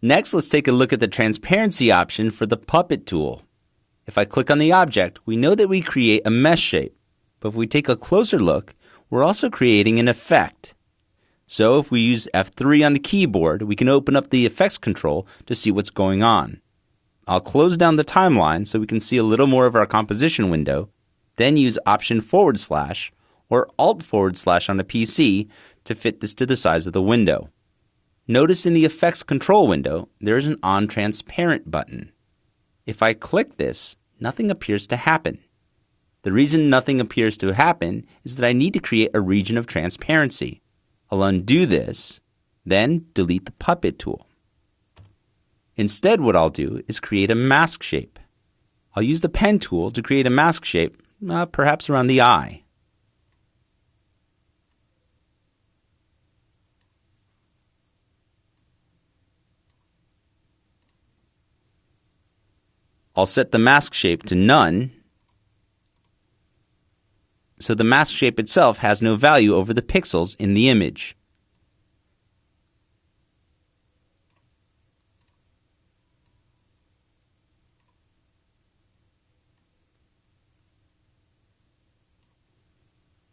Next, let's take a look at the transparency option for the puppet tool. If I click on the object, we know that we create a mesh shape. But if we take a closer look, we're also creating an effect. So if we use F3 on the keyboard, we can open up the effects control to see what's going on. I'll close down the timeline so we can see a little more of our composition window, then use Option / or Alt / on a PC to fit this to the size of the window. Notice in the effects control window, there is an On Transparent button. If I click this, nothing appears to happen. The reason nothing appears to happen is that I need to create a region of transparency. I'll undo this, then delete the puppet tool. Instead, what I'll do is create a mask shape. I'll use the pen tool to create a mask shape, perhaps around the eye. I'll set the mask shape to none, so the mask shape itself has no value over the pixels in the image.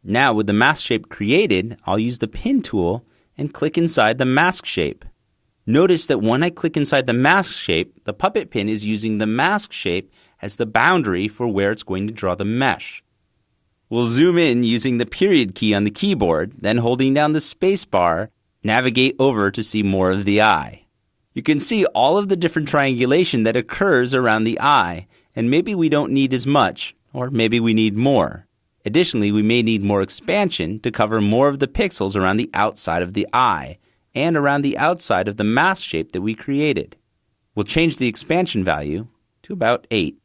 Now, with the mask shape created, I'll use the pin tool and click inside the mask shape. Notice that when I click inside the mask shape, the puppet pin is using the mask shape as the boundary for where it's going to draw the mesh. We'll zoom in using the period key on the keyboard, then holding down the space bar, navigate over to see more of the eye. You can see all of the different triangulation that occurs around the eye, and maybe we don't need as much, or maybe we need more. Additionally, we may need more expansion to cover more of the pixels around the outside of the eye, and around the outside of the mask shape that we created. We'll change the expansion value to about 8.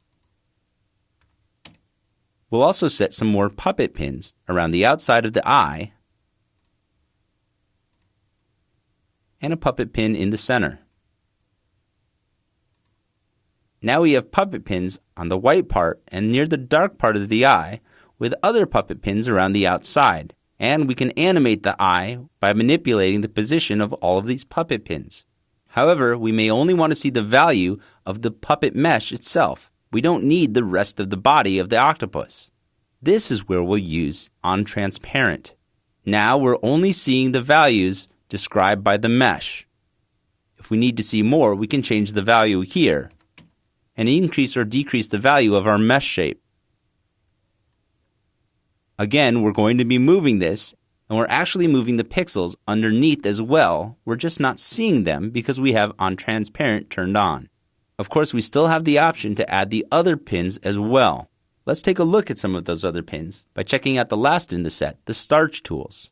We'll also set some more puppet pins around the outside of the eye and a puppet pin in the center. Now we have puppet pins on the white part and near the dark part of the eye with other puppet pins around the outside. And we can animate the eye by manipulating the position of all of these puppet pins. However, we may only want to see the value of the puppet mesh itself. We don't need the rest of the body of the octopus. This is where we'll use On Transparent. Now we're only seeing the values described by the mesh. If we need to see more, we can change the value here and increase or decrease the value of our mesh shape. Again, we're going to be moving this, and we're actually moving the pixels underneath as well. We're just not seeing them because we have On Transparent turned on. Of course, we still have the option to add the other pins as well. Let's take a look at some of those other pins by checking out the last in the set, the Starch tools.